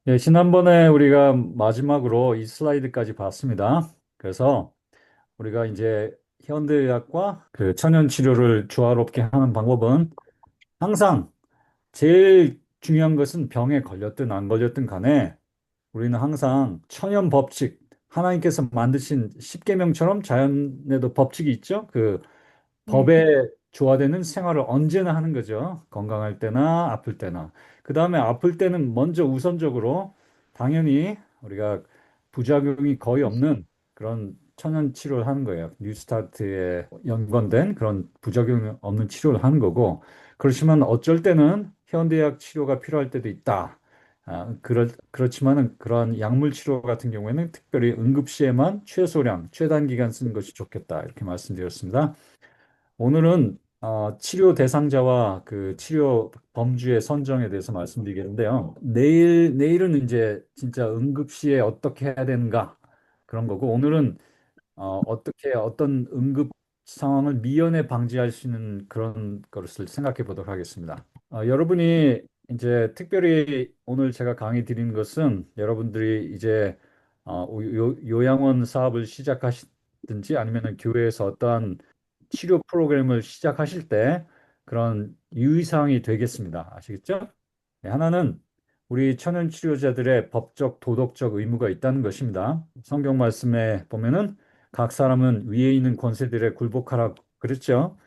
예, 지난번에 우리가 마지막으로 이 슬라이드까지 봤습니다. 그래서 우리가 이제 현대의학과 그 천연 치료를 조화롭게 하는 방법은 항상 제일 중요한 것은 병에 걸렸든 안 걸렸든 간에 우리는 항상 천연 법칙, 하나님께서 만드신 십계명처럼 자연에도 법칙이 있죠. 그 네. 법에 조화되는 생활을 언제나 하는 거죠. 건강할 때나 아플 때나. 그 다음에 아플 때는 먼저 우선적으로 당연히 우리가 부작용이 거의 없는 그런 천연 치료를 하는 거예요. 뉴스타트에 연관된 그런 부작용이 없는 치료를 하는 거고. 그렇지만 어쩔 때는 현대약 치료가 필요할 때도 있다. 그렇지만은 그러한 약물 치료 같은 경우에는 특별히 응급시에만 최소량, 최단 기간 쓰는 것이 좋겠다. 이렇게 말씀드렸습니다. 오늘은 치료 대상자와 그 치료 범주의 선정에 대해서 말씀드리겠는데요. 내일은 이제 진짜 응급시에 어떻게 해야 되는가 그런 거고, 오늘은 어떻게 어떤 응급 상황을 미연에 방지할 수 있는 그런 것을 생각해 보도록 하겠습니다. 여러분이 이제 특별히 오늘 제가 강의 드리는 것은 여러분들이 이제 요양원 사업을 시작하시든지 아니면 교회에서 어떠한 치료 프로그램을 시작하실 때 그런 유의사항이 되겠습니다. 아시겠죠? 네, 하나는 우리 천연 치료자들의 법적, 도덕적 의무가 있다는 것입니다. 성경 말씀에 보면은 각 사람은 위에 있는 권세들에 굴복하라 그랬죠.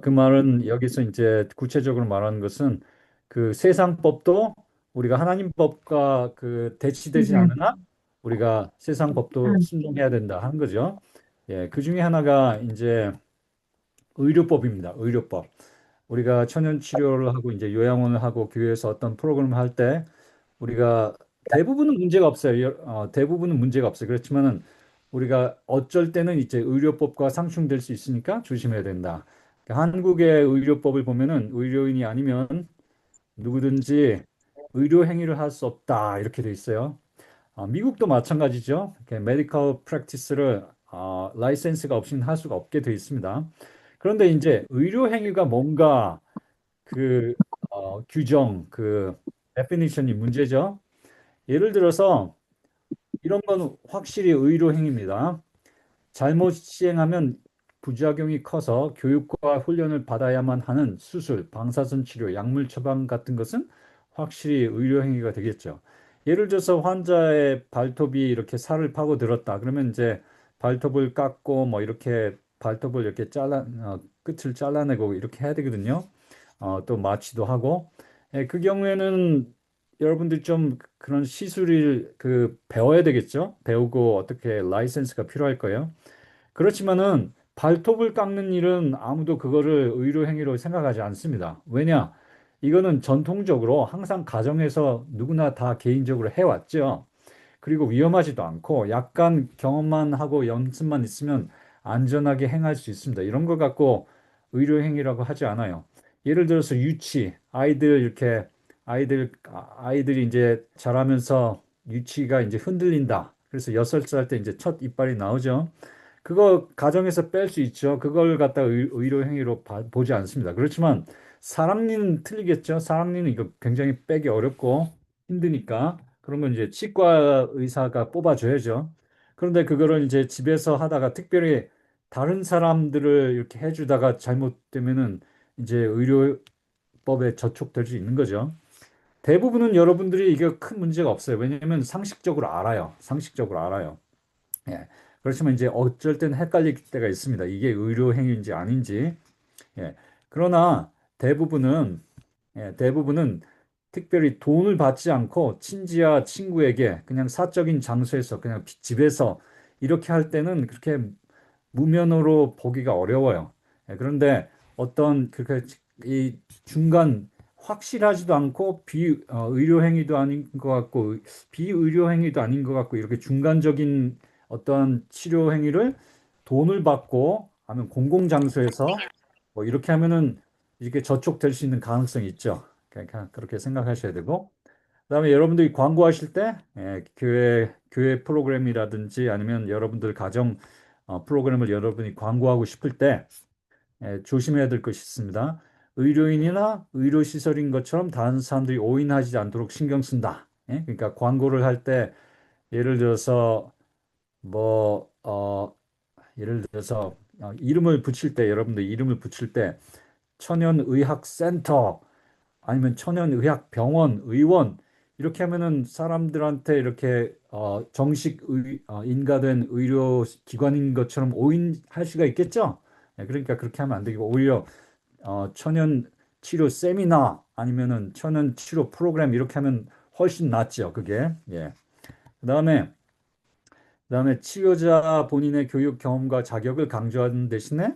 그 말은 여기서 이제 구체적으로 말하는 것은 그 세상 법도 우리가 하나님 법과 그 대치되지 네. 않으나 우리가 세상 법도 순종해야 된다 하는 거죠. 예, 그 중에 하나가 이제 의료법입니다. 의료법. 우리가 천연 치료를 하고 이제 요양원을 하고 교회에서 어떤 프로그램을 할 때 우리가 대부분은 문제가 없어요. 대부분은 문제가 없어요. 그렇지만은 우리가 어쩔 때는 이제 의료법과 상충될 수 있으니까 조심해야 된다. 그러니까 한국의 의료법을 보면은 의료인이 아니면 누구든지 의료 행위를 할 수 없다 이렇게 돼 있어요. 미국도 마찬가지죠. 메디컬 프랙티스를 라이센스가 없이는 할 수가 없게 돼 있습니다. 그런데 이제 의료 행위가 뭔가 그 규정 그 데피니션이 문제죠. 예를 들어서 이런 건 확실히 의료 행위입니다. 잘못 시행하면 부작용이 커서 교육과 훈련을 받아야만 하는 수술, 방사선 치료, 약물 처방 같은 것은 확실히 의료 행위가 되겠죠. 예를 들어서 환자의 발톱이 이렇게 살을 파고 들었다. 그러면 이제 발톱을 깎고 뭐 이렇게 발톱을 이렇게 끝을 잘라내고 이렇게 해야 되거든요. 또 마취도 하고. 예, 그 경우에는 여러분들이 좀 그런 시술을 그 배워야 되겠죠. 배우고 어떻게 라이센스가 필요할 거예요. 그렇지만은 발톱을 깎는 일은 아무도 그거를 의료 행위로 생각하지 않습니다. 왜냐? 이거는 전통적으로 항상 가정에서 누구나 다 개인적으로 해왔죠. 그리고 위험하지도 않고 약간 경험만 하고 연습만 있으면 안전하게 행할 수 있습니다. 이런 걸 갖고 의료 행위라고 하지 않아요. 예를 들어서 유치, 아이들 이렇게 아이들이 이제 자라면서 유치가 이제 흔들린다. 그래서 6살 때 이제 첫 이빨이 나오죠. 그거 가정에서 뺄 수 있죠. 그걸 갖다 의료 행위로 보지 않습니다. 그렇지만 사람니는 틀리겠죠. 사람니는 이거 굉장히 빼기 어렵고 힘드니까 그런 건 이제 치과 의사가 뽑아줘야죠. 그런데 그거를 이제 집에서 하다가 특별히 다른 사람들을 이렇게 해주다가 잘못되면은 이제 의료법에 저촉될 수 있는 거죠. 대부분은 여러분들이 이게 큰 문제가 없어요. 왜냐하면 상식적으로 알아요. 상식적으로 알아요. 예. 그렇지만 이제 어쩔 땐 헷갈릴 때가 있습니다. 이게 의료 행위인지 아닌지. 예. 그러나 대부분은 대부분은 특별히 돈을 받지 않고 친지와 친구에게 그냥 사적인 장소에서 그냥 집에서 이렇게 할 때는 그렇게 무면허로 보기가 어려워요. 그런데 어떤 그렇게 이 중간 확실하지도 않고 의료 행위도 아닌 것 같고 비의료 행위도 아닌 것 같고 이렇게 중간적인 어떠한 치료 행위를 돈을 받고 하면 공공 장소에서 뭐 이렇게 하면은 이게 저촉될 수 있는 가능성이 있죠. 그러니까 그렇게 생각하셔야 되고 그다음에 여러분들이 광고하실 때 교회 프로그램이라든지 아니면 여러분들 가정 프로그램을 여러분이 광고하고 싶을 때 조심해야 될 것이 있습니다. 의료인이나 의료시설인 것처럼 다른 사람들이 오인하지 않도록 신경 쓴다. 예? 그러니까 광고를 할 때 예를 들어서 뭐 예를 들어서 이름을 붙일 때 여러분들 이름을 붙일 때 천연의학센터 아니면 천연의학병원 의원 이렇게 하면은 사람들한테 이렇게 정식 인가된 의료 기관인 것처럼 오인할 수가 있겠죠. 예, 그러니까 그렇게 하면 안 되고 오히려 천연 치료 세미나 아니면은 천연 치료 프로그램 이렇게 하면 훨씬 낫죠. 그게. 예. 그다음에 그다음에 치료자 본인의 교육 경험과 자격을 강조하는 대신에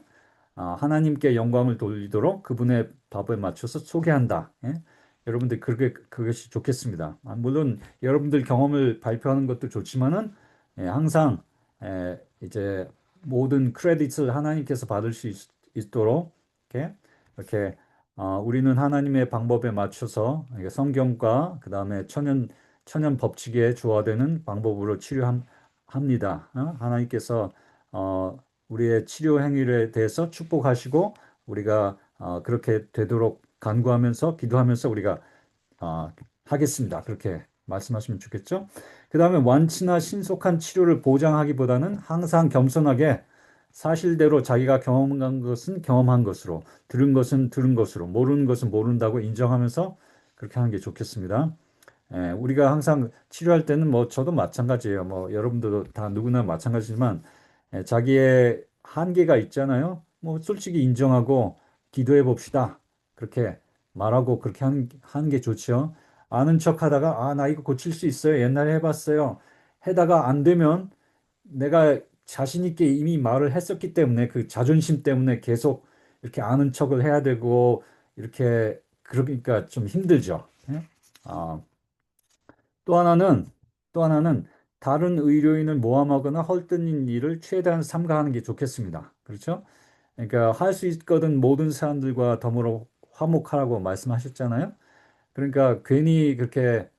하나님께 영광을 돌리도록 그분의 밥에 맞춰서 소개한다. 예? 여러분들 그것이 좋겠습니다. 물론 여러분들 경험을 발표하는 것도 좋지만은 항상 이제 모든 크레딧을 하나님께서 받을 수 있도록 이렇게 우리는 하나님의 방법에 맞춰서 이게 성경과 그다음에 천연 법칙에 조화되는 방법으로 치료합니다. 하나님께서 우리의 치료 행위에 대해서 축복하시고 우리가 그렇게 되도록 간구하면서 기도하면서 우리가 하겠습니다. 그렇게 말씀하시면 좋겠죠. 그 다음에 완치나 신속한 치료를 보장하기보다는 항상 겸손하게 사실대로 자기가 경험한 것은 경험한 것으로, 들은 것은 들은 것으로, 모르는 것은 모른다고 인정하면서 그렇게 하는 게 좋겠습니다. 우리가 항상 치료할 때는 뭐 저도 마찬가지예요. 뭐 여러분들도 다 누구나 마찬가지지만 자기의 한계가 있잖아요. 뭐 솔직히 인정하고 기도해 봅시다. 그렇게 말하고 그렇게 하는 게 좋죠. 아는 척 하다가 나 이거 고칠 수 있어요. 옛날에 해봤어요. 해다가 안 되면 내가 자신 있게 이미 말을 했었기 때문에 그 자존심 때문에 계속 이렇게 아는 척을 해야 되고 이렇게 그러니까 좀 힘들죠. 예? 아, 또 하나는 또 하나는 다른 의료인을 모함하거나 헐뜯는 일을 최대한 삼가하는 게 좋겠습니다. 그렇죠? 그러니까 할 수 있거든 모든 사람들과 더불어 화목하라고 말씀하셨잖아요. 그러니까 괜히 그렇게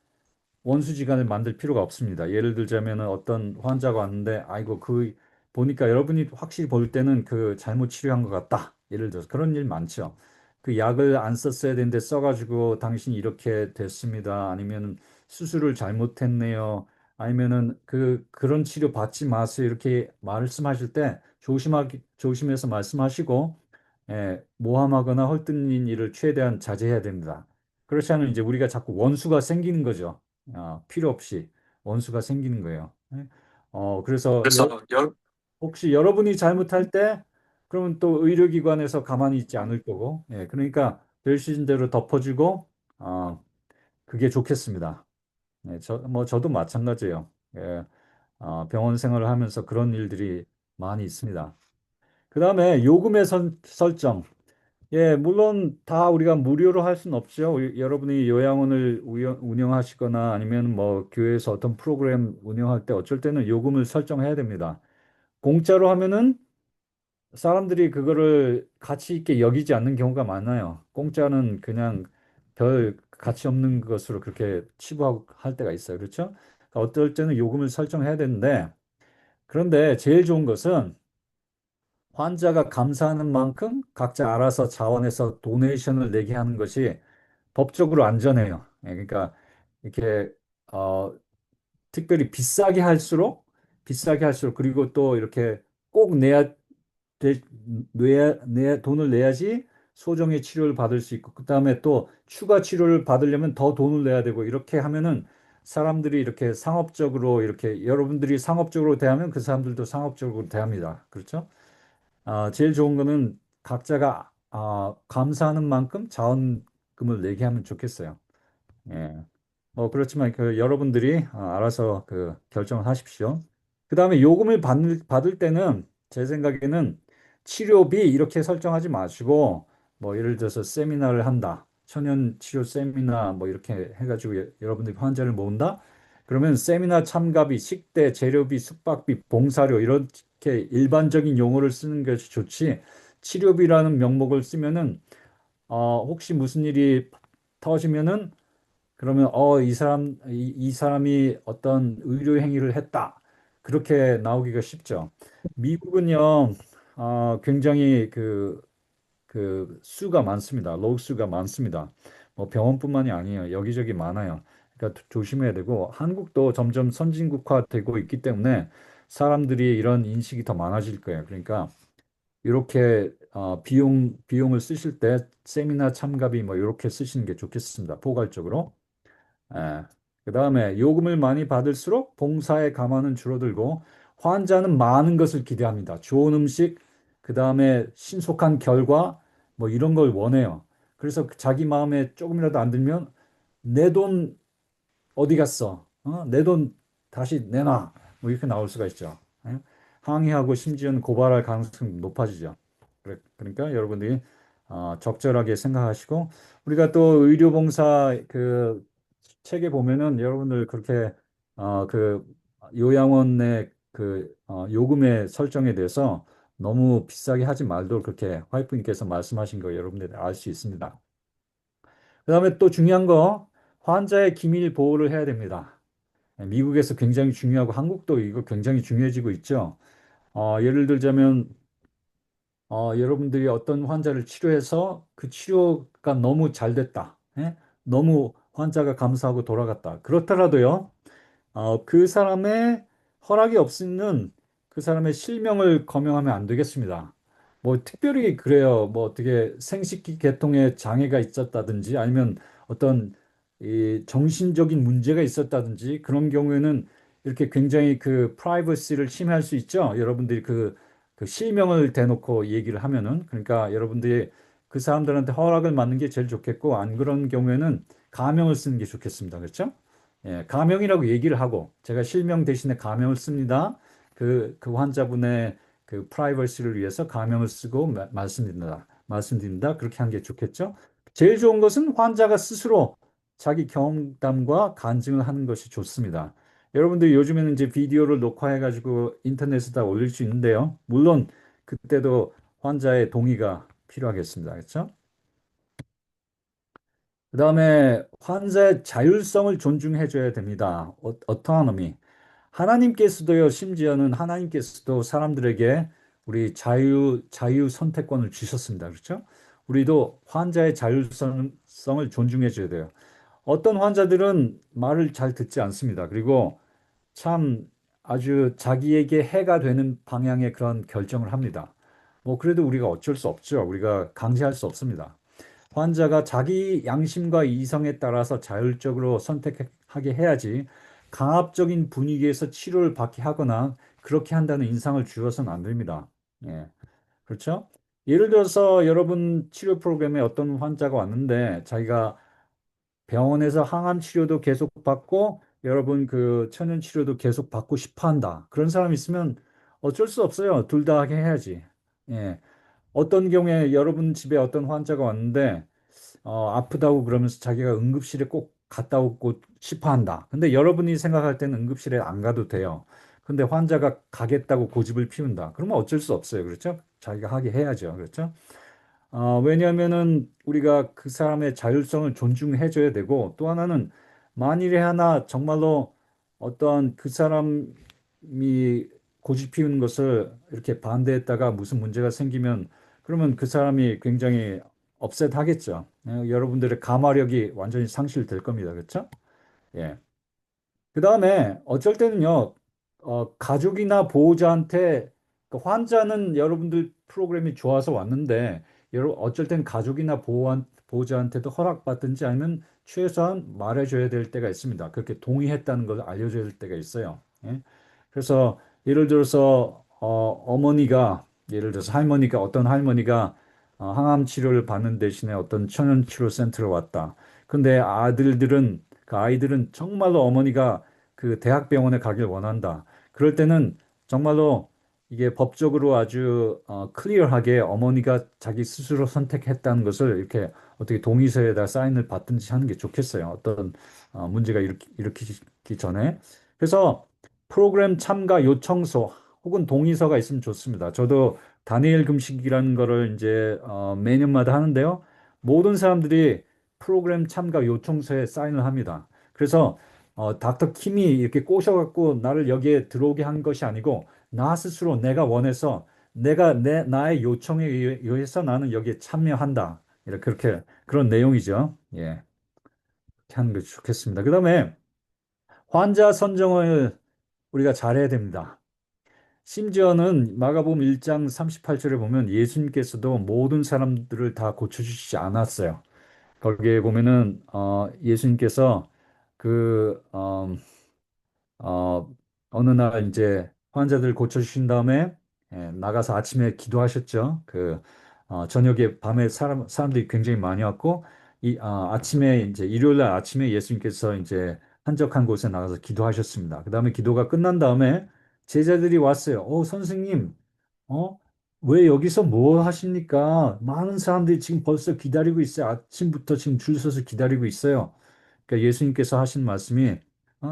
원수지간을 만들 필요가 없습니다. 예를 들자면은 어떤 환자가 왔는데 아이고 그 보니까 여러분이 확실히 볼 때는 그 잘못 치료한 것 같다. 예를 들어서 그런 일 많죠. 그 약을 안 썼어야 되는데 써가지고 당신이 이렇게 됐습니다. 아니면 수술을 잘못했네요. 아니면은 그런 치료 받지 마세요. 이렇게 말씀하실 때 조심해서 말씀하시고 모함하거나 헐뜯는 일을 최대한 자제해야 됩니다. 그렇지 않으면 이제 우리가 자꾸 원수가 생기는 거죠. 필요 없이 원수가 생기는 거예요. 예? 그래서 그래서 혹시 여러분이 잘못할 때 그러면 또 의료기관에서 가만히 있지 않을 거고, 그러니까 될 수 있는 대로 덮어주고, 그게 좋겠습니다. 저도 마찬가지예요. 예, 병원 생활을 하면서 그런 일들이 많이 있습니다. 그 다음에 요금의 설정. 예, 물론 다 우리가 무료로 할 수는 없죠. 여러분이 요양원을 운영하시거나 아니면 뭐 교회에서 어떤 프로그램 운영할 때 어쩔 때는 요금을 설정해야 됩니다. 공짜로 하면은 사람들이 그거를 가치 있게 여기지 않는 경우가 많아요. 공짜는 그냥 별 가치 없는 것으로 그렇게 치부하고 할 때가 있어요. 그렇죠? 그러니까 어떨 때는 요금을 설정해야 되는데 그런데 제일 좋은 것은 환자가 감사하는 만큼 각자 알아서 자원해서 도네이션을 내게 하는 것이 법적으로 안전해요. 그러니까 이렇게 어, 특별히 비싸게 할수록 그리고 또 이렇게 꼭 내야 돈을 내야지 소정의 치료를 받을 수 있고 그다음에 또 추가 치료를 받으려면 더 돈을 내야 되고 이렇게 하면은 사람들이 이렇게 상업적으로 이렇게 여러분들이 상업적으로 대하면 그 사람들도 상업적으로 대합니다. 그렇죠? 제일 좋은 거는 각자가 감사하는 만큼 자원금을 내게 하면 좋겠어요. 예. 그렇지만 그 여러분들이 알아서 그 결정을 하십시오. 그 다음에 요금을 받을 때는 제 생각에는 치료비 이렇게 설정하지 마시고 뭐 예를 들어서 세미나를 한다. 천연 치료 세미나 뭐 이렇게 해가지고 여러분들이 환자를 모은다. 그러면 세미나 참가비, 식대, 재료비, 숙박비, 봉사료 이렇게 일반적인 용어를 쓰는 것이 좋지. 치료비라는 명목을 쓰면은 혹시 무슨 일이 터지면은 그러면 이 사람이 어떤 의료 행위를 했다. 그렇게 나오기가 쉽죠. 미국은요, 굉장히 그 수가 많습니다. 로우 수가 많습니다. 뭐 병원뿐만이 아니에요. 여기저기 많아요. 그러니까 조심해야 되고 한국도 점점 선진국화되고 있기 때문에 사람들이 이런 인식이 더 많아질 거예요. 그러니까 이렇게 비용을 쓰실 때 세미나 참가비 뭐 이렇게 쓰시는 게 좋겠습니다. 포괄적으로. 예. 그다음에 요금을 많이 받을수록 봉사의 가만은 줄어들고 환자는 많은 것을 기대합니다. 좋은 음식, 그다음에 신속한 결과 뭐 이런 걸 원해요. 그래서 자기 마음에 조금이라도 안 들면 내 돈 어디 갔어? 내 돈 다시 내놔. 뭐 이렇게 나올 수가 있죠. 예? 항의하고 심지어는 고발할 가능성이 높아지죠. 그러니까 여러분들이 적절하게 생각하시고 우리가 또 의료봉사 그 책에 보면은 여러분들 그렇게 그 요양원의 그 요금의 설정에 대해서 너무 비싸게 하지 말도록 그렇게 화이프님께서 말씀하신 거 여러분들이 알 수 있습니다. 그다음에 또 중요한 거 환자의 기밀 보호를 해야 됩니다. 미국에서 굉장히 중요하고 한국도 이거 굉장히 중요해지고 있죠. 예를 들자면 여러분들이 어떤 환자를 치료해서 그 치료가 너무 잘 됐다. 예? 너무 환자가 감사하고 돌아갔다. 그렇더라도요. 그 사람의 허락이 없이는 그 사람의 실명을 거명하면 안 되겠습니다. 뭐 특별히 그래요. 뭐 어떻게 생식기 계통에 장애가 있었다든지 아니면 어떤 이 정신적인 문제가 있었다든지 그런 경우에는 이렇게 굉장히 그 프라이버시를 침해할 수 있죠. 여러분들이 그 실명을 대놓고 얘기를 하면은 그러니까 여러분들이 그 사람들한테 허락을 받는 게 제일 좋겠고 안 그런 경우에는 가명을 쓰는 게 좋겠습니다. 그렇죠? 예, 가명이라고 얘기를 하고 제가 실명 대신에 가명을 씁니다. 그 환자분의 그 프라이버시를 위해서 가명을 쓰고 말씀드린다. 그렇게 하는 게 좋겠죠. 제일 좋은 것은 환자가 스스로 자기 경험담과 간증을 하는 것이 좋습니다. 여러분들 요즘에는 이제 비디오를 녹화해가지고 인터넷에다 올릴 수 있는데요. 물론 그때도 환자의 동의가 필요하겠습니다. 그렇죠? 그다음에 환자의 자율성을 존중해줘야 됩니다. 어토노미. 하나님께서도요, 심지어는 하나님께서도 사람들에게 우리 자유 선택권을 주셨습니다. 그렇죠? 우리도 환자의 자율성을 존중해줘야 돼요. 어떤 환자들은 말을 잘 듣지 않습니다. 그리고 참 아주 자기에게 해가 되는 방향의 그런 결정을 합니다. 뭐 그래도 우리가 어쩔 수 없죠. 우리가 강제할 수 없습니다. 환자가 자기 양심과 이성에 따라서 자율적으로 선택하게 해야지 강압적인 분위기에서 치료를 받게 하거나 그렇게 한다는 인상을 주어서는 안 됩니다. 예, 그렇죠? 예를 들어서 여러분 치료 프로그램에 어떤 환자가 왔는데 자기가 병원에서 항암 치료도 계속 받고 여러분 그 천연 치료도 계속 받고 싶어 한다. 그런 사람 있으면 어쩔 수 없어요. 둘 다 하게 해야지. 예. 어떤 경우에 여러분 집에 어떤 환자가 왔는데 아프다고 그러면서 자기가 응급실에 꼭 갔다 오고 싶어 한다. 근데 여러분이 생각할 때는 응급실에 안 가도 돼요. 근데 환자가 가겠다고 고집을 피운다. 그러면 어쩔 수 없어요. 그렇죠? 자기가 하게 해야죠. 그렇죠? 왜냐하면은 우리가 그 사람의 자율성을 존중해줘야 되고 또 하나는 만일에 하나 정말로 어떠한 그 사람이 고집 피우는 것을 이렇게 반대했다가 무슨 문제가 생기면 그러면 그 사람이 굉장히 업셋 하겠죠. 여러분들의 감화력이 완전히 상실될 겁니다. 그렇죠? 예. 그 다음에 어쩔 때는요, 가족이나 보호자한테, 그 환자는 여러분들 프로그램이 좋아서 왔는데, 어쩔 땐 가족이나 보호자한테도 허락받든지 아니면 최소한 말해줘야 될 때가 있습니다. 그렇게 동의했다는 걸 알려줘야 될 때가 있어요. 예? 그래서 예를 들어서, 예를 들어서 어떤 할머니가 항암 치료를 받는 대신에 어떤 천연치료센터로 왔다. 근데 그 아이들은 정말로 어머니가 그 대학병원에 가길 원한다. 그럴 때는 정말로 이게 법적으로 아주 클리어하게 어머니가 자기 스스로 선택했다는 것을 이렇게 어떻게 동의서에다 사인을 받든지 하는 게 좋겠어요. 어떤 문제가 일으키기 전에. 그래서 프로그램 참가 요청서 혹은 동의서가 있으면 좋습니다. 저도 다니엘 금식이라는 거를 이제 매년마다 하는데요. 모든 사람들이 프로그램 참가 요청서에 사인을 합니다. 그래서 닥터 킴이 이렇게 꼬셔갖고 나를 여기에 들어오게 한 것이 아니고 나 스스로 내가 원해서 나의 요청에 의해서 나는 여기에 참여한다. 이렇게 그렇게 그런 내용이죠. 예. 하는 게 좋겠습니다. 그다음에 환자 선정을 우리가 잘해야 됩니다. 심지어는 마가복음 1장 38절에 보면 예수님께서도 모든 사람들을 다 고쳐주시지 않았어요. 거기에 보면은 예수님께서 그 어, 어느 날 이제 환자들 고쳐주신 다음에 나가서 아침에 기도하셨죠. 저녁에 밤에 사람들이 굉장히 많이 왔고 아침에 이제 일요일 날 아침에 예수님께서 이제 한적한 곳에 나가서 기도하셨습니다. 그다음에 기도가 끝난 다음에 제자들이 왔어요. 선생님, 어? 왜 여기서 뭐 하십니까? 많은 사람들이 지금 벌써 기다리고 있어요. 아침부터 지금 줄 서서 기다리고 있어요. 그러니까 예수님께서 하신 말씀이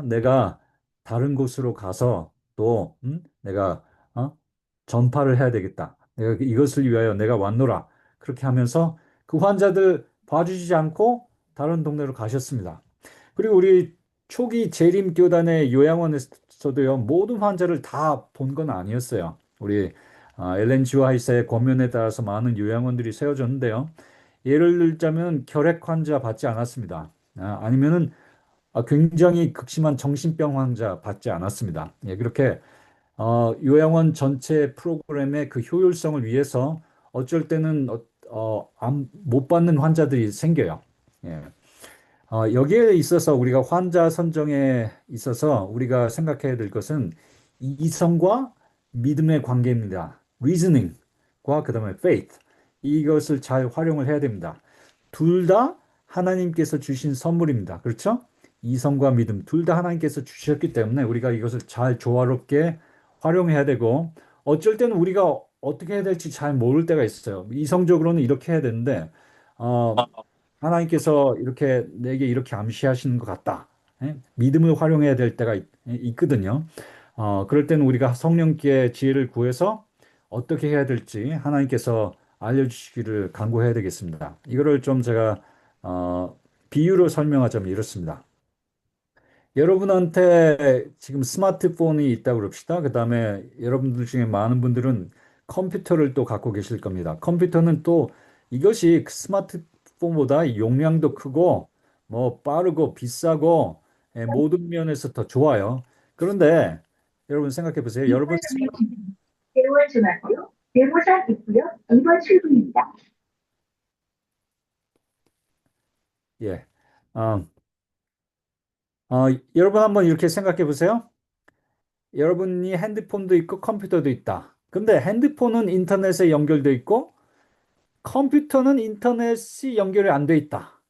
내가 다른 곳으로 가서 또 내가 어? 전파를 해야 되겠다. 내가 이것을 위하여 내가 왔노라. 그렇게 하면서 그 환자들 봐주지 않고 다른 동네로 가셨습니다. 그리고 우리 초기 재림 교단의 요양원에서도요, 모든 환자를 다 본 건 아니었어요. 우리 엘렌 G 화이사의 권면에 따라서 많은 요양원들이 세워졌는데요. 예를 들자면 결핵 환자 받지 않았습니다. 아니면은 굉장히 극심한 정신병 환자 받지 않았습니다. 예, 그렇게 요양원 전체 프로그램의 그 효율성을 위해서 어쩔 때는 못 받는 환자들이 생겨요. 예. 여기에 있어서 우리가 환자 선정에 있어서 우리가 생각해야 될 것은 이성과 믿음의 관계입니다. reasoning과 그다음에 faith 이것을 잘 활용을 해야 됩니다. 둘 다 하나님께서 주신 선물입니다. 그렇죠? 이성과 믿음 둘 다 하나님께서 주셨기 때문에 우리가 이것을 잘 조화롭게 활용해야 되고 어쩔 때는 우리가 어떻게 해야 될지 잘 모를 때가 있어요. 이성적으로는 이렇게 해야 되는데 어, 하나님께서 이렇게 내게 이렇게 암시하시는 것 같다. 믿음을 활용해야 될 때가 있거든요. 그럴 때는 우리가 성령께 지혜를 구해서 어떻게 해야 될지 하나님께서 알려주시기를 간구해야 되겠습니다. 이거를 좀 제가 비유로 설명하자면 이렇습니다. 여러분한테 지금 스마트폰이 있다고 그럽시다. 그다음에 여러분들 중에 많은 분들은 컴퓨터를 또 갖고 계실 겁니다. 컴퓨터는 또 이것이 스마트폰보다 용량도 크고 뭐 빠르고 비싸고 모든 면에서 더 좋아요. 그런데 여러분 생각해 보세요. 여러분 대로하지 말고요. 대모산 있고요. 2번 출구입니다. 예. 어, 여러분 한번 이렇게 생각해 보세요. 여러분이 핸드폰도 있고 컴퓨터도 있다. 근데 핸드폰은 인터넷에 연결돼 있고 컴퓨터는 인터넷이 연결이 안 돼 있다.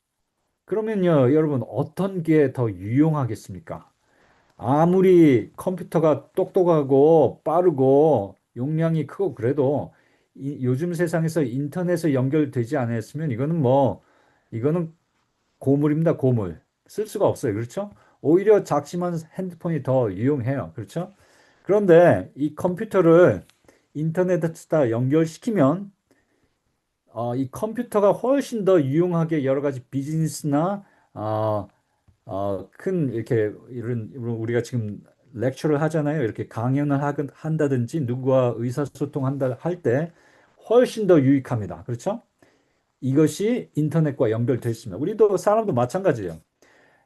그러면요, 여러분, 어떤 게 더 유용하겠습니까? 아무리 컴퓨터가 똑똑하고 빠르고 용량이 크고 그래도 요즘 세상에서 인터넷에 연결되지 않았으면 이거는 고물입니다, 고물. 쓸 수가 없어요. 그렇죠? 오히려 작지만 핸드폰이 더 유용해요. 그렇죠? 그런데 이 컴퓨터를 인터넷에다 연결시키면 이 컴퓨터가 훨씬 더 유용하게 여러 가지 비즈니스나 어, 큰 이렇게 이런 우리가 지금 렉처를 하잖아요. 이렇게 강연을 한다든지 누구와 의사소통한다 할 때 훨씬 더 유익합니다. 그렇죠? 이것이 인터넷과 연결되어 있습니다. 우리도 사람도 마찬가지예요.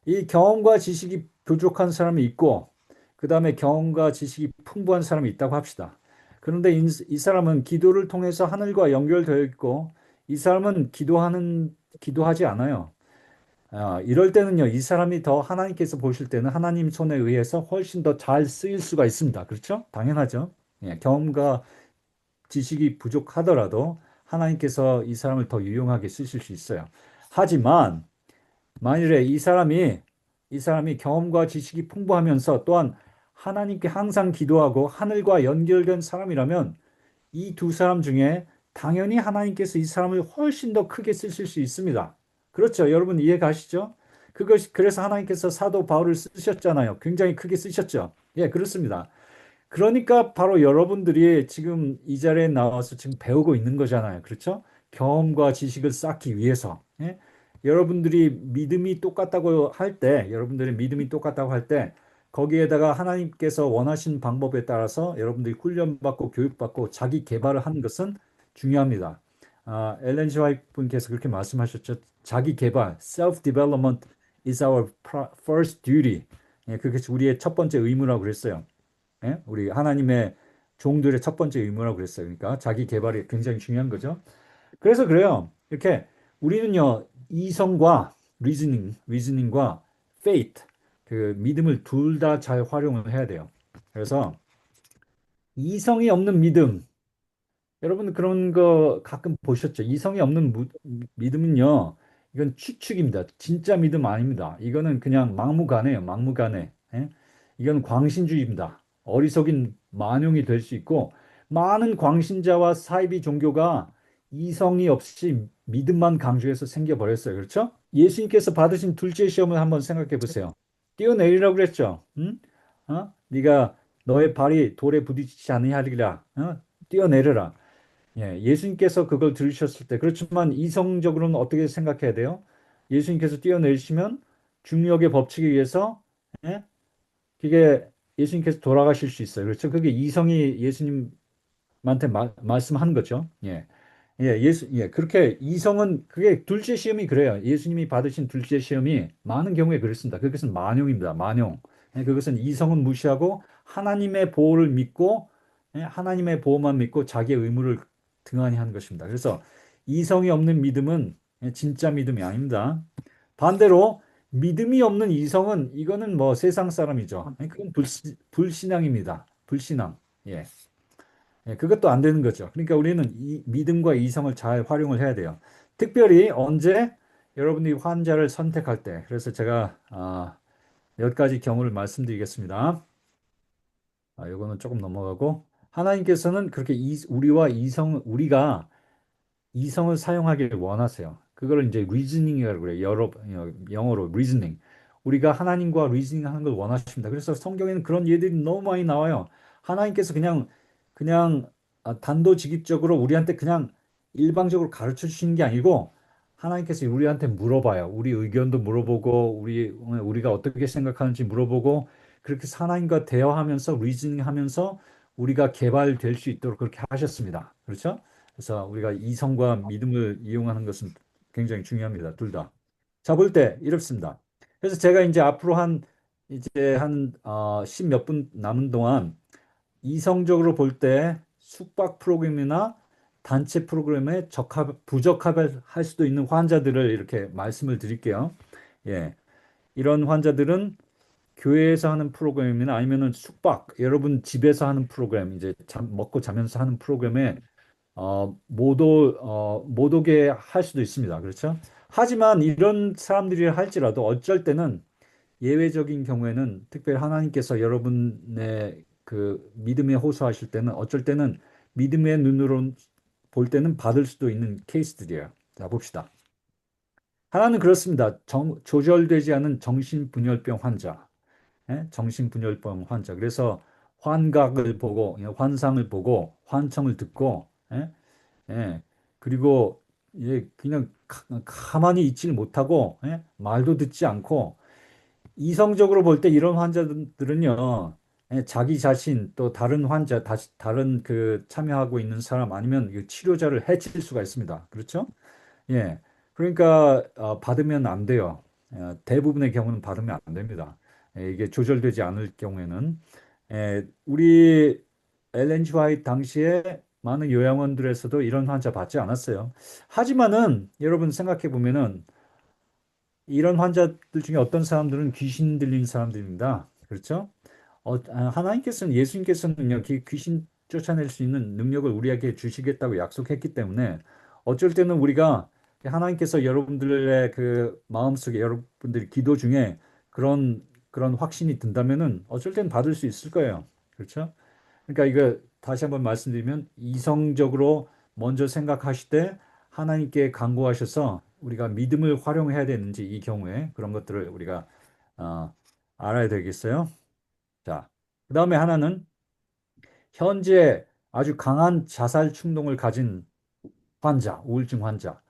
이 경험과 지식이 부족한 사람이 있고, 그 다음에 경험과 지식이 풍부한 사람이 있다고 합시다. 그런데 이 사람은 기도를 통해서 하늘과 연결되어 있고, 이 사람은 기도하지 않아요. 이럴 때는요, 이 사람이 더 하나님께서 보실 때는 하나님 손에 의해서 훨씬 더 잘 쓰일 수가 있습니다. 그렇죠? 당연하죠. 예, 경험과 지식이 부족하더라도 하나님께서 이 사람을 더 유용하게 쓰실 수 있어요. 하지만, 만일에 이 사람이 경험과 지식이 풍부하면서 또한 하나님께 항상 기도하고 하늘과 연결된 사람이라면 이 두 사람 중에 당연히 하나님께서 이 사람을 훨씬 더 크게 쓰실 수 있습니다. 그렇죠? 여러분 이해 가시죠? 그래서 하나님께서 사도 바울을 쓰셨잖아요. 굉장히 크게 쓰셨죠? 예, 그렇습니다. 그러니까 바로 여러분들이 지금 이 자리에 나와서 지금 배우고 있는 거잖아요. 그렇죠? 경험과 지식을 쌓기 위해서. 예? 여러분들의 믿음이 똑같다고 할 때, 거기에다가 하나님께서 원하시는 방법에 따라서 여러분들이 훈련받고 교육받고 자기 개발을 하는 것은 중요합니다. 엘렌 지 화이트 분께서 그렇게 말씀하셨죠. 자기 개발, self development is our first duty. 예, 그게 우리의 첫 번째 의무라고 그랬어요. 예? 우리 하나님의 종들의 첫 번째 의무라고 그랬어요. 그러니까 자기 개발이 굉장히 중요한 거죠. 그래서 그래요. 이렇게 우리는요, 이성과 리즈닝과 faith, 그 믿음을 둘 다 잘 활용을 해야 돼요. 그래서 이성이 없는 믿음, 여러분 그런 거 가끔 보셨죠? 이성이 없는 믿음은요, 이건 추측입니다. 진짜 믿음 아닙니다. 이거는 그냥 막무가내예요. 막무가내. 예? 이건 광신주의입니다. 어리석인 만용이 될 수 있고 많은 광신자와 사이비 종교가 이성이 없이 믿음만 강조해서 생겨버렸어요. 그렇죠? 예수님께서 받으신 둘째 시험을 한번 생각해 보세요. 뛰어내리라고 그랬죠? 응? 네가 너의 발이 돌에 부딪히지 아니하리라. 뛰어내려라. 예, 예수님께서 그걸 들으셨을 때, 그렇지만 이성적으로는 어떻게 생각해야 돼요? 예수님께서 뛰어내리시면 중력의 법칙에 의해서, 예? 그게 예수님께서 돌아가실 수 있어요. 그렇죠? 그게 이성이 예수님한테 말씀하는 거죠. 예. 그렇게 이성은, 그게 둘째 시험이 그래요. 예수님이 받으신 둘째 시험이 많은 경우에 그렇습니다. 그것은 만용입니다. 만용. 예, 그것은 이성은 무시하고 하나님의 보호를 믿고, 예, 하나님의 보호만 믿고 자기의 의무를 등한히 하는 것입니다. 그래서 이성이 없는 믿음은 예, 진짜 믿음이 아닙니다. 반대로 믿음이 없는 이성은 이거는 뭐 세상 사람이죠. 예, 그건 불신앙입니다. 불신앙. 예. 예, 그것도 안 되는 거죠. 그러니까 우리는 이 믿음과 이성을 잘 활용을 해야 돼요. 특별히 언제 여러분이 환자를 선택할 때. 그래서 제가 몇 가지 경우를 말씀드리겠습니다. 이거는 조금 넘어가고 하나님께서는 그렇게 우리가 이성을 사용하기를 원하세요. 그걸 이제 리즈닝이라고 그래요. 영어로 리즈닝. 우리가 하나님과 리즈닝 하는 걸 원하십니다. 그래서 성경에는 그런 예들이 너무 많이 나와요. 하나님께서 그냥 단도직입적으로 우리한테 그냥 일방적으로 가르쳐 주시는 게 아니고 하나님께서 우리한테 물어봐요. 우리 의견도 물어보고 우리가 어떻게 생각하는지 물어보고 그렇게 해서 하나님과 대화하면서 리즈닝하면서 우리가 개발될 수 있도록 그렇게 하셨습니다. 그렇죠? 그래서 우리가 이성과 믿음을 이용하는 것은 굉장히 중요합니다. 둘 다. 자, 볼 때 이렇습니다. 그래서 제가 이제 앞으로 이제 십몇 분 남은 동안 이성적으로 볼 때 숙박 프로그램이나 단체 프로그램에 부적합할 수도 있는 환자들을 이렇게 말씀을 드릴게요. 예. 이런 환자들은 교회에서 하는 프로그램이나 아니면은 여러분 집에서 하는 프로그램, 이제 먹고 자면서 하는 프로그램에 못 오게 할 수도 있습니다. 그렇죠? 하지만 이런 사람들이 할지라도 어쩔 때는 예외적인 경우에는 특별히 하나님께서 여러분의 그 믿음에 호소하실 때는 어쩔 때는 믿음의 눈으로 볼 때는 받을 수도 있는 케이스들이에요. 자, 봅시다. 하나는 그렇습니다. 조절되지 않은 정신분열병 환자. 예? 정신분열병 환자. 그래서 환각을 보고, 환상을 보고, 환청을 듣고, 예? 예. 그리고 그냥 가만히 있질 못하고 말도 듣지 않고 이성적으로 볼 때 이런 환자들은요 자기 자신 또 다른 다른 그 참여하고 있는 사람 아니면 그 치료자를 해칠 수가 있습니다. 그렇죠? 예. 그러니까 받으면 안 돼요. 대부분의 경우는 받으면 안 됩니다. 이게 조절되지 않을 경우에는 우리 엘렌 지 화이트 당시에 많은 요양원들에서도 이런 환자 받지 않았어요. 하지만은 여러분 생각해 보면은 이런 환자들 중에 어떤 사람들은 귀신 들린 사람들입니다. 그렇죠? 예수님께서는요, 귀신 쫓아낼 수 있는 능력을 우리에게 주시겠다고 약속했기 때문에 어쩔 때는 우리가 하나님께서 여러분들의 그 마음속에 여러분들이 기도 중에 그런 확신이 든다면은 어쩔 때는 받을 수 있을 거예요. 그렇죠? 그러니까 이거 다시 한번 말씀드리면 이성적으로 먼저 생각하실 때 하나님께 간구하셔서 우리가 믿음을 활용해야 되는지 이 경우에 그런 것들을 우리가 어, 알아야 되겠어요. 자, 그다음에 하나는 현재 아주 강한 자살 충동을 가진 우울증 환자.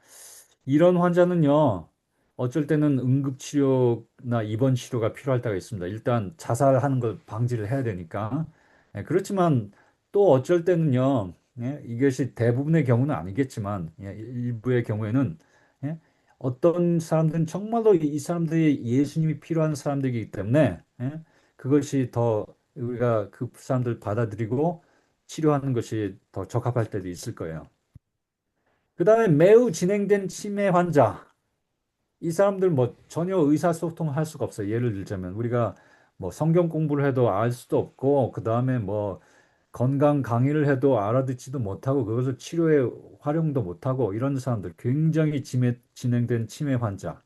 이런 환자는요, 어쩔 때는 응급치료나 입원 치료가 필요할 때가 있습니다. 일단 자살하는 걸 방지를 해야 되니까. 그렇지만 또 어쩔 때는요, 이것이 대부분의 경우는 아니겠지만, 일부의 경우에는, 예, 어떤 사람들은 정말로 이 사람들이 예수님이 필요한 사람들이기 때문에 예? 그것이 더 우리가 그 사람들 받아들이고 치료하는 것이 더 적합할 때도 있을 거예요. 그다음에 매우 진행된 치매 환자. 이 사람들 뭐 전혀 의사소통할 수가 없어요. 예를 들자면 우리가 뭐 성경 공부를 해도 알 수도 없고 그다음에 뭐 건강 강의를 해도 알아듣지도 못하고 그것을 치료에 활용도 못하고 이런 사람들 굉장히 진행된 치매 환자.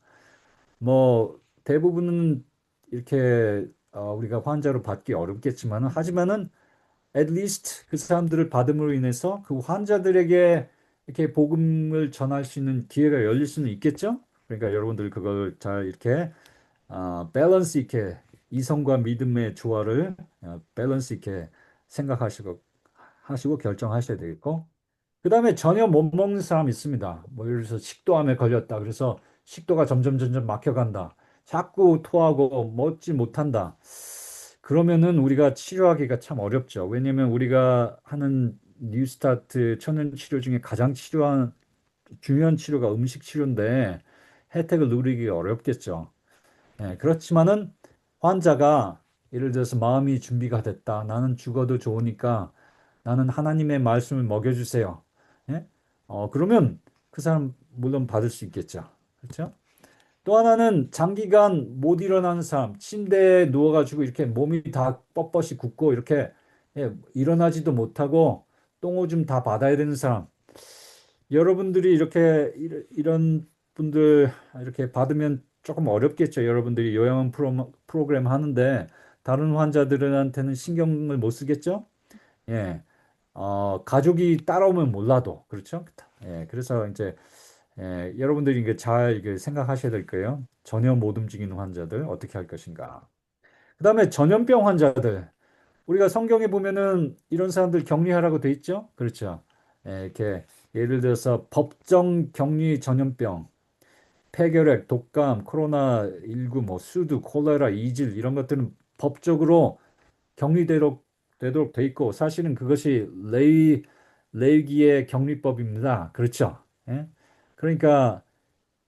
뭐 대부분은 이렇게 우리가 환자로 받기 어렵겠지만은 하지만은 at least 그 사람들을 받음으로 인해서 그 환자들에게 이렇게 복음을 전할 수 있는 기회가 열릴 수는 있겠죠? 그러니까 여러분들 그걸 잘 이렇게 밸런스 있게 이성과 믿음의 조화를 밸런스 있게 생각하시고 하시고 결정하셔야 되겠고 그다음에 전혀 못 먹는 사람 있습니다. 뭐 예를 들어서 식도암에 걸렸다. 그래서 식도가 점점 막혀간다. 자꾸 토하고 먹지 못한다. 그러면은 우리가 치료하기가 참 어렵죠. 왜냐면 우리가 하는 뉴스타트 천연 치료 중에 가장 중요한 치료가 음식 치료인데 혜택을 누리기 어렵겠죠. 예, 그렇지만은 환자가 예를 들어서 마음이 준비가 됐다. 나는 죽어도 좋으니까 나는 하나님의 말씀을 먹여주세요. 예? 그러면 그 사람 물론 받을 수 있겠죠. 그렇죠? 또 하나는 장기간 못 일어나는 사람, 침대에 누워가지고 이렇게 몸이 다 뻣뻣이 굳고 이렇게 일어나지도 못하고 똥오줌 다 받아야 되는 사람. 여러분들이 이렇게 이런 분들 이렇게 받으면 조금 어렵겠죠. 여러분들이 요양원 프로그램 하는데 다른 환자들한테는 신경을 못 쓰겠죠? 예. 가족이 따라오면 몰라도 그렇죠? 그래서 이제 여러분들이 이게 잘 이게 생각하셔야 될 거예요. 전혀 못 움직이는 환자들 어떻게 할 것인가. 그다음에 전염병 환자들. 우리가 성경에 보면은 이런 사람들 격리하라고 돼 있죠? 그렇죠? 이렇게 예를 들어서 법정 격리 전염병, 폐결핵, 독감, 코로나19, 뭐 수두, 콜레라, 이질 이런 것들은 법적으로 되도록 돼 있고 사실은 그것이 레이기의 격리법입니다. 그렇죠? 예? 그러니까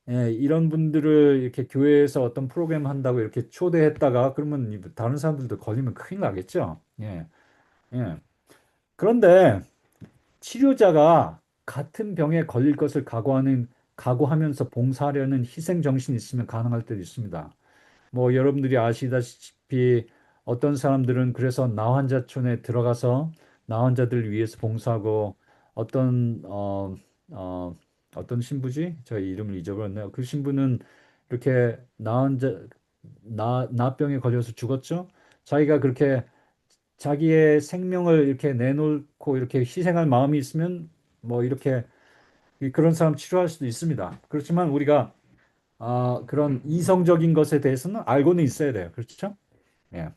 이런 분들을 이렇게 교회에서 어떤 프로그램 한다고 이렇게 초대했다가 그러면 다른 사람들도 걸리면 큰일 나겠죠? 예. 예. 그런데 치료자가 같은 병에 걸릴 것을 각오하면서 봉사하려는 희생 정신이 있으면 가능할 때도 있습니다. 뭐 여러분들이 아시다시피 어떤 사람들은 그래서 나환자촌에 들어가서 나환자들을 위해서 봉사하고 어떤 어떤 신부지? 저 이름을 잊어버렸네요. 그 신부는 이렇게 나병에 걸려서 죽었죠. 자기가 그렇게 자기의 생명을 이렇게 내놓고 이렇게 희생할 마음이 있으면 뭐 이렇게 그런 사람 치료할 수도 있습니다. 그렇지만 우리가 그런 이성적인 것에 대해서는 알고는 있어야 돼요. 그렇죠? 예.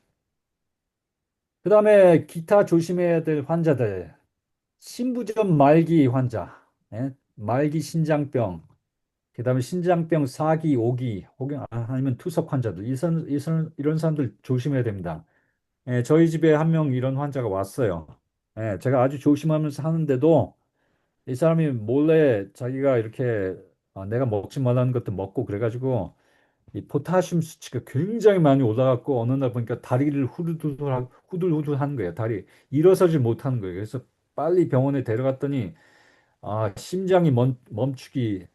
그다음에 기타 조심해야 될 환자들. 신부전 말기 환자. 예? 말기 신장병. 그다음에 신장병 4기, 5기, 혹은 아니면 투석 환자들. 이런 사람들 조심해야 됩니다. 저희 집에 한 명 이런 환자가 왔어요. 제가 아주 조심하면서 하는데도 이 사람이 몰래 자기가 이렇게 내가 먹지 말라는 것도 먹고 그래가지고 이 포타슘 수치가 굉장히 많이 올라갔고 어느 날 보니까 다리를 후들후들 하는 거예요. 다리 일어서질 못하는 거예요. 그래서 빨리 병원에 데려갔더니 심장이 멈추기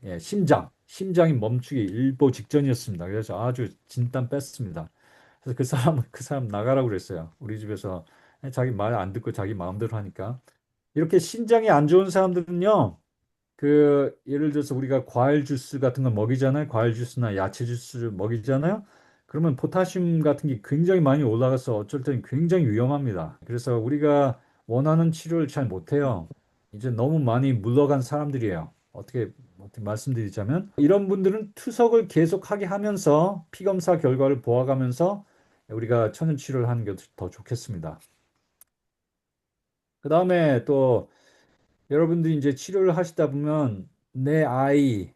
심장이 멈추기 일보 직전이었습니다. 그래서 아주 진땀 뺐습니다. 그래서 그 사람 나가라고 그랬어요. 우리 집에서 자기 말 안 듣고 자기 마음대로 하니까 이렇게 신장이 안 좋은 사람들은요. 예를 들어서 우리가 과일 주스 같은 거 먹이잖아요. 과일 주스나 야채 주스를 먹이잖아요. 그러면 포타슘 같은 게 굉장히 많이 올라가서 어쩔 때는 굉장히 위험합니다. 그래서 우리가 원하는 치료를 잘 못해요. 이제 너무 많이 물러간 사람들이에요. 어떻게 말씀드리자면 이런 분들은 투석을 계속하게 하면서 피검사 결과를 보아가면서 우리가 천연 치료를 하는 게 더 좋겠습니다. 그다음에 또 여러분들이 이제 치료를 하시다 보면 내 아이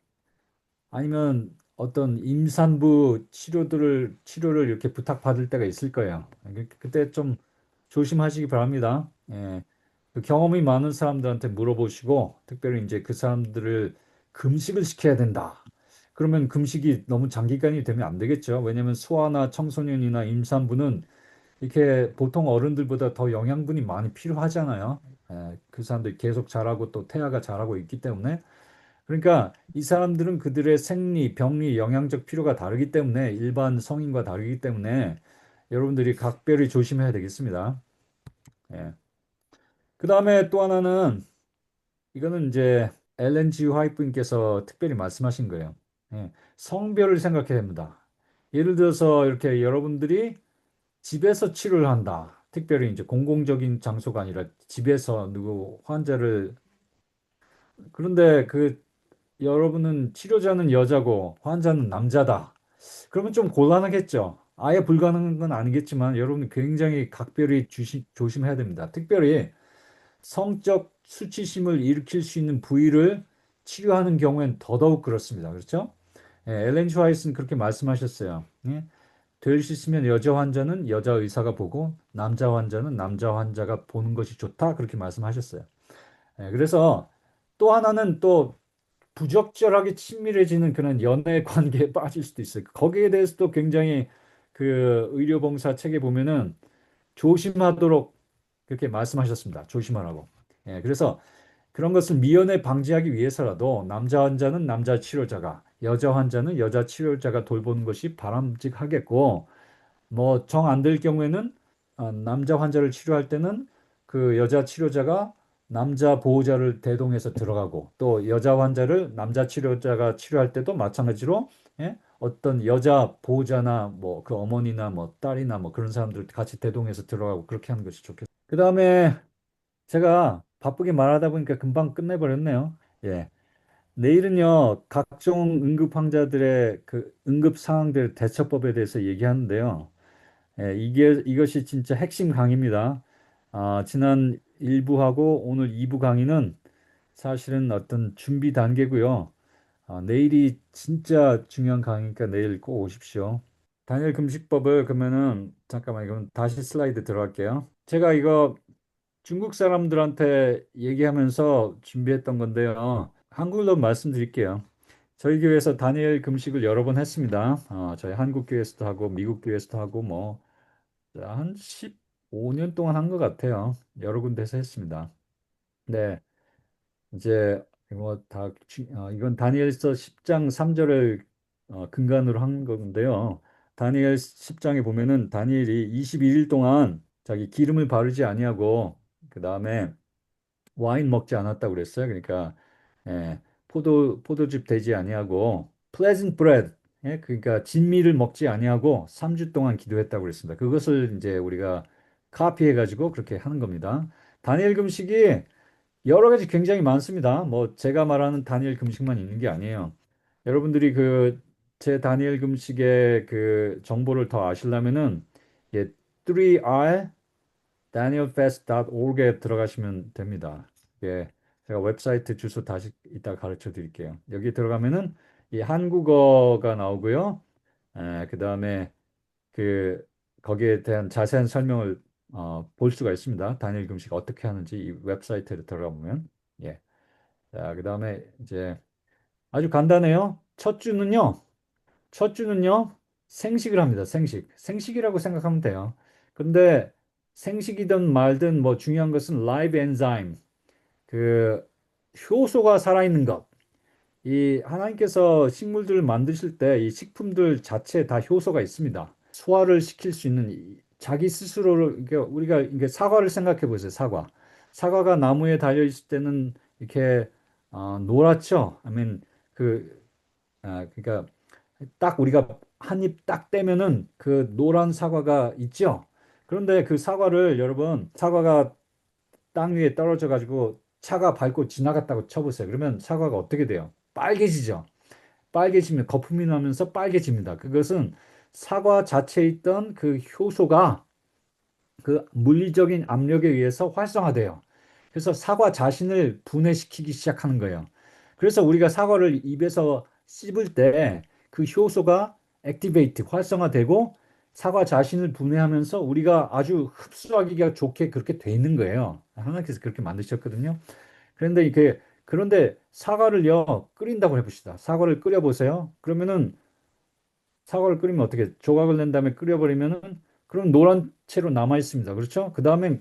아니면 어떤 임산부 치료를 이렇게 부탁받을 때가 있을 거예요. 그때 좀 조심하시기 바랍니다. 그 경험이 많은 사람들한테 물어보시고, 특별히 이제 그 사람들을 금식을 시켜야 된다. 그러면 금식이 너무 장기간이 되면 안 되겠죠. 왜냐하면 소아나 청소년이나 임산부는 이렇게 보통 어른들보다 더 영양분이 많이 필요하잖아요. 그 사람들이 계속 자라고 또 태아가 자라고 있기 때문에. 그러니까 이 사람들은 그들의 생리, 병리, 영양적 필요가 다르기 때문에 일반 성인과 다르기 때문에 여러분들이 각별히 조심해야 되겠습니다. 예. 그 다음에 또 하나는 이거는 이제 엘렌 G 화이트님께서 특별히 말씀하신 거예요. 예. 성별을 생각해야 됩니다. 예를 들어서 이렇게 여러분들이 집에서 치료를 한다. 특별히 이제 공공적인 장소가 아니라 집에서 누구 환자를 그런데 그 여러분은 치료자는 여자고 환자는 남자다. 그러면 좀 곤란하겠죠. 아예 불가능한 건 아니겠지만 여러분 굉장히 각별히 조심해야 됩니다. 특별히 성적 수치심을 일으킬 수 있는 부위를 치료하는 경우엔 더더욱 그렇습니다. 그렇죠? 엘렌 슈와이스는 그렇게 말씀하셨어요. 예? 될 수 있으면 여자 환자는 여자 의사가 보고 남자 환자는 남자 환자가 보는 것이 좋다. 그렇게 말씀하셨어요. 그래서 또 하나는 또 부적절하게 친밀해지는 그런 연애 관계에 빠질 수도 있어요. 거기에 대해서도 굉장히 그 의료봉사 책에 보면은 조심하도록 그렇게 말씀하셨습니다. 조심하라고. 그래서 그런 것을 미연에 방지하기 위해서라도 남자 환자는 남자 치료자가, 여자 환자는 여자 치료자가 돌보는 것이 바람직하겠고, 뭐 정 안 될 경우에는 남자 환자를 치료할 때는 그 여자 치료자가 남자 보호자를 대동해서 들어가고 또 여자 환자를 남자 치료자가 치료할 때도 마찬가지로 어떤 여자 보호자나 뭐 그 어머니나 뭐 딸이나 뭐 그런 사람들 같이 대동해서 들어가고 그렇게 하는 것이 좋겠어요. 그다음에 제가 바쁘게 말하다 보니까 금방 끝내버렸네요. 예. 내일은요, 각종 응급 환자들의 그 응급 상황들 대처법에 대해서 얘기하는데요. 이것이 진짜 핵심 강의입니다. 지난 1부하고 오늘 2부 강의는 사실은 어떤 준비 단계고요. 내일이 진짜 중요한 강의니까 내일 꼭 오십시오. 단일 금식법을 그러면은 잠깐만 이건 다시 슬라이드 들어갈게요. 제가 이거 중국 사람들한테 얘기하면서 준비했던 건데요. 한글로 말씀드릴게요. 저희 교회에서 단일 금식을 여러 번 했습니다. 저희 한국 교회에서도 하고 미국 교회에서도 하고 뭐 한 15년 동안 한 것 같아요. 여러 군데서 했습니다. 네, 이제 이건 다니엘서 10장 3절을 근간으로 한 건데요. 다니엘 10장에 보면은 다니엘이 22일 동안 자기 기름을 바르지 아니하고 그 다음에 와인 먹지 않았다고 그랬어요. 그러니까 포도즙 되지 아니하고 pleasant bread, 그러니까 진미를 먹지 아니하고 3주 동안 기도했다고 그랬습니다. 그것을 이제 우리가 카피해 가지고 그렇게 하는 겁니다. 다니엘 금식이 여러 가지 굉장히 많습니다. 뭐 제가 말하는 다니엘 금식만 있는 게 아니에요. 여러분들이 그 제 다니엘 금식의 그 정보를 더 아시려면은 3R danielfest.org에 들어가시면 됩니다. 예, 제가 웹사이트 주소 다시 이따 가르쳐 드릴게요. 여기 들어가면은 이 한국어가 나오고요. 그다음에 그 거기에 대한 자세한 설명을 볼 수가 있습니다. 단일 금식 어떻게 하는지 이 웹사이트에 들어가 보면 예. 자, 그다음에 이제 아주 간단해요. 첫 주는요, 생식을 합니다. 생식이라고 생각하면 돼요. 근데 생식이든 말든 뭐 중요한 것은 라이브 엔자임, 그 효소가 살아있는 것. 이 하나님께서 식물들을 만드실 때 이 식품들 자체에 다 효소가 있습니다. 소화를 시킬 수 있는 자기 스스로를 우리가 이게 사과를 생각해 보세요. 사과가 나무에 달려 있을 때는 이렇게 노랗죠. I 그 그러니까 딱 우리가 한 입 딱 떼면은 그 노란 사과가 있죠. 그런데 그 사과를 여러분 사과가 땅 위에 떨어져 가지고 차가 밟고 지나갔다고 쳐보세요. 그러면 사과가 어떻게 돼요? 빨개지죠. 빨개지면 거품이 나면서 빨개집니다. 그것은 사과 자체에 있던 그 효소가 그 물리적인 압력에 의해서 활성화돼요. 그래서 사과 자신을 분해시키기 시작하는 거예요. 그래서 우리가 사과를 입에서 씹을 때 그 효소가 액티베이트, 활성화되고 사과 자신을 분해하면서 우리가 아주 흡수하기가 좋게 그렇게 돼 있는 거예요. 하나님께서 그렇게 만드셨거든요. 그런데 이게 그런데 사과를요, 끓인다고 해봅시다. 사과를 끓여보세요. 그러면은 사과를 끓이면 어떻게 조각을 낸 다음에 끓여버리면은 그럼 노란 채로 남아 있습니다. 그렇죠? 그다음에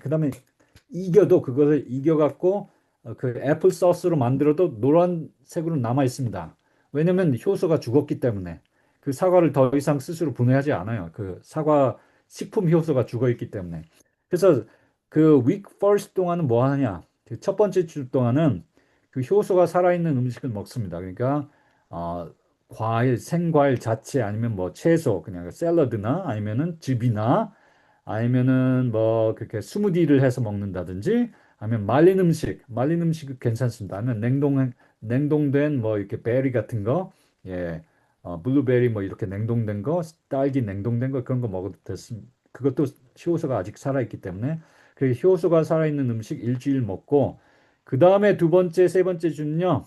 이겨도 그것을 이겨갖고 그 애플 소스로 만들어도 노란색으로 남아 있습니다. 왜냐면 효소가 죽었기 때문에 그 사과를 더 이상 스스로 분해하지 않아요. 그 사과 식품 효소가 죽어 있기 때문에. 그래서 그 week first 동안은 뭐 하느냐? 그첫 번째 주 동안은 그 효소가 살아있는 음식을 먹습니다. 그러니까 어, 과일, 생과일 자체 아니면 뭐 채소, 그냥 샐러드나 아니면은 즙이나 아니면은 뭐 그렇게 스무디를 해서 먹는다든지 아니면 말린 음식 괜찮습니다. 아니면 냉동된 뭐 이렇게 베리 같은 거, 예, 블루베리 뭐 이렇게 냉동된 거, 딸기 냉동된 거 그런 거 먹어도 됐습니다. 그것도 효소가 아직 살아있기 때문에 그 효소가 살아있는 음식 일주일 먹고 그 다음에 두 번째, 세 번째 주는요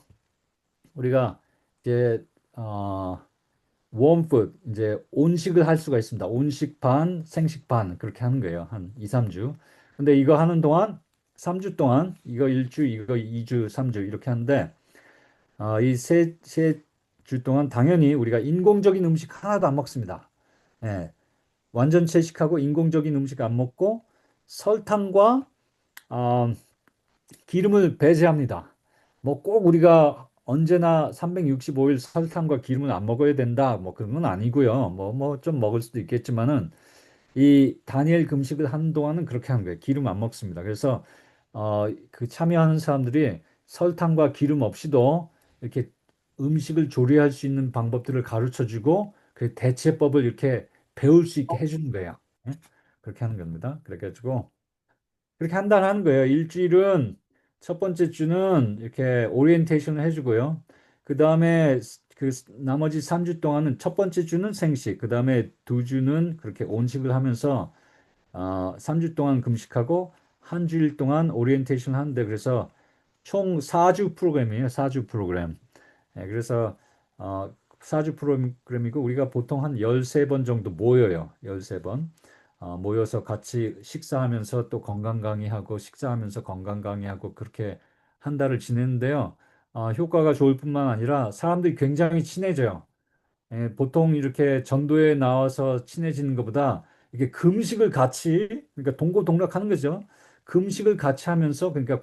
우리가 이제 웜푸드 이제 온식을 할 수가 있습니다. 온식 반, 생식 반 그렇게 하는 거예요. 한 2, 3주. 근데 이거 하는 동안 3주 동안 이거 1주, 이거 2주, 3주 이렇게 하는데 이 세 주 동안 당연히 우리가 인공적인 음식 하나도 안 먹습니다. 예, 완전 채식하고 인공적인 음식 안 먹고 설탕과 어, 기름을 배제합니다. 뭐 꼭 우리가 언제나 365일 설탕과 기름을 안 먹어야 된다. 뭐 그런 건 아니고요. 뭐 좀 먹을 수도 있겠지만은 이 다니엘 금식을 하는 동안은 그렇게 하는 거예요. 기름 안 먹습니다. 그래서 그 참여하는 사람들이 설탕과 기름 없이도 이렇게 음식을 조리할 수 있는 방법들을 가르쳐 주고 그 대체법을 이렇게 배울 수 있게 해주는 거예요. 예? 그렇게 하는 겁니다. 그래가지고 그렇게 한 달 하는 거예요. 일주일은 첫 번째 주는 이렇게 오리엔테이션을 해주고요. 그 다음에 그 나머지 3주 동안은 첫 번째 주는 생식, 그 다음에 두 주는 그렇게 온식을 하면서 3주 동안 금식하고 한 주일 동안 오리엔테이션 하는데 그래서 총 4주 프로그램이에요. 4주 프로그램. 예, 그래서 어, 4주 프로그램이고 우리가 보통 한 13번 정도 모여요. 13번. 모여서 같이 식사하면서 또 건강 강의하고 식사하면서 건강 강의하고 그렇게 한 달을 지내는데요. 효과가 좋을 뿐만 아니라 사람들이 굉장히 친해져요. 예, 보통 이렇게 전도에 나와서 친해지는 것보다 이게 금식을 같이 그러니까 동고동락하는 거죠. 금식을 같이 하면서 그러니까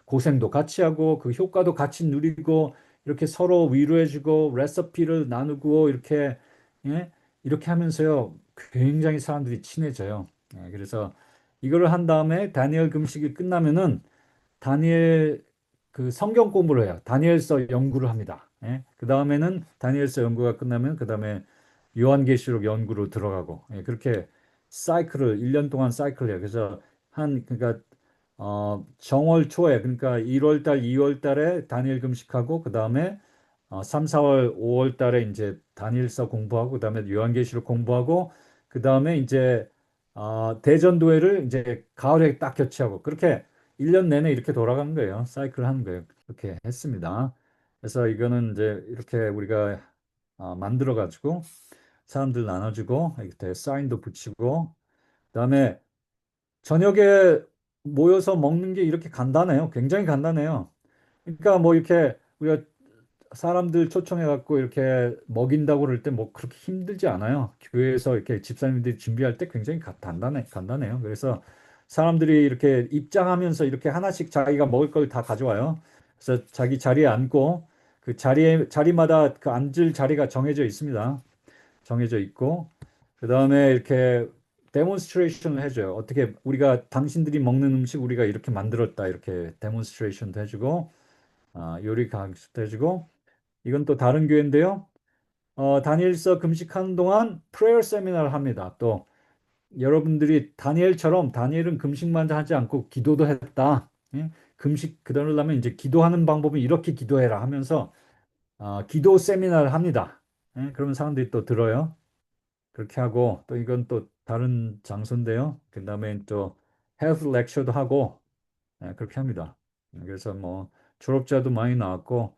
고생도 같이 하고 그 효과도 같이 누리고 이렇게 서로 위로해주고 레시피를 나누고 이렇게 예? 이렇게 하면서요 굉장히 사람들이 친해져요. 예, 그래서 이거를 한 다음에 다니엘 금식이 끝나면은 다니엘 그 성경 공부를 해요. 다니엘서 연구를 합니다. 예? 그 다음에는 다니엘서 연구가 끝나면 그 다음에 요한계시록 연구로 들어가고 예, 그렇게 사이클을 1년 동안 사이클을 해요. 그래서 한 그러니까 정월 초에 그러니까 1월 달, 2월 달에 다니엘 금식하고 그 다음에 3, 4월, 5월 달에 이제 다니엘서 공부하고 그 다음에 요한계시록 공부하고 그 다음에 이제 대전도회를 이제 가을에 딱 교체하고 그렇게 1년 내내 이렇게 돌아가는 거예요. 사이클 하는 거예요. 그렇게 했습니다. 그래서 이거는 이제 이렇게 우리가 만들어 가지고 사람들 나눠주고 이렇게 사인도 붙이고 그다음에 저녁에 모여서 먹는 게 이렇게 간단해요. 굉장히 간단해요. 그러니까 뭐 이렇게 우리가 사람들 초청해 갖고 이렇게 먹인다고 그럴 때 뭐 그렇게 힘들지 않아요. 교회에서 이렇게 집사님들이 준비할 때 굉장히 간단해요. 그래서 사람들이 이렇게 입장하면서 이렇게 하나씩 자기가 먹을 걸 다 가져와요. 그래서 자기 자리에 앉고 그 자리마다 그 앉을 자리가 정해져 있습니다. 정해져 있고 그다음에 이렇게 데몬스트레이션을 해줘요. 어떻게 우리가 당신들이 먹는 음식 우리가 이렇게 만들었다 이렇게 데몬스트레이션도 해주고 요리 강습도 해주고 이건 또 다른 교회인데요. 다니엘서 금식하는 동안 프레어 세미나를 합니다. 또 여러분들이 다니엘처럼 다니엘은 금식만 하지 않고 기도도 했다. 예? 금식 그러려면 이제 기도하는 방법은 이렇게 기도해라 하면서 기도 세미나를 합니다. 예? 그러면 사람들이 또 들어요. 그렇게 하고 또 이건 또 다른 장소인데요. 그다음에 또 헬스 렉처도 하고 그렇게 합니다. 그래서 뭐 졸업자도 많이 나왔고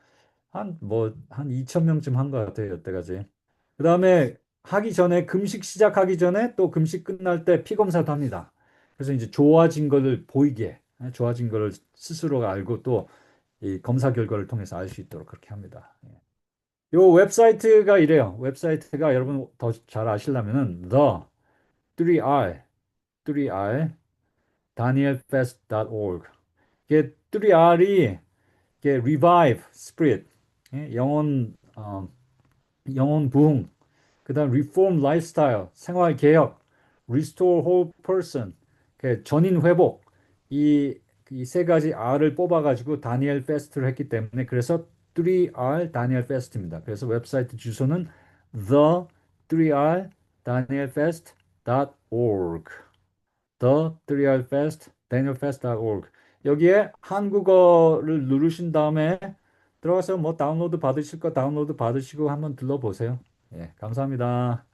한 2천 명쯤 한 것 같아요, 여태까지. 그다음에 하기 전에 금식 시작하기 전에 또 금식 끝날 때 피 검사도 합니다. 그래서 이제 좋아진 거를 보이게 좋아진 거를 스스로가 알고 또 이 검사 결과를 통해서 알 수 있도록 그렇게 합니다. 예. 요 웹사이트가 이래요. 웹사이트가 여러분 더 잘 아시려면은 the 3R 3R danielfest.org. 이게 3R이 이게 revive, spirit, 예? 영혼 부흥, 그다음 reform lifestyle, 생활 개혁, restore whole person, 그 전인 회복, 이 세 가지 R을 뽑아가지고 다니엘 페스트를 했기 때문에 그래서 3R 다니엘 페스트입니다. 그래서 웹사이트 주소는 the 3R danielfest.org, the 3R fest danielfest.org. 여기에 한국어를 누르신 다음에 들어가서 뭐 다운로드 받으실 거 다운로드 받으시고 한번 들러보세요. 예, 감사합니다.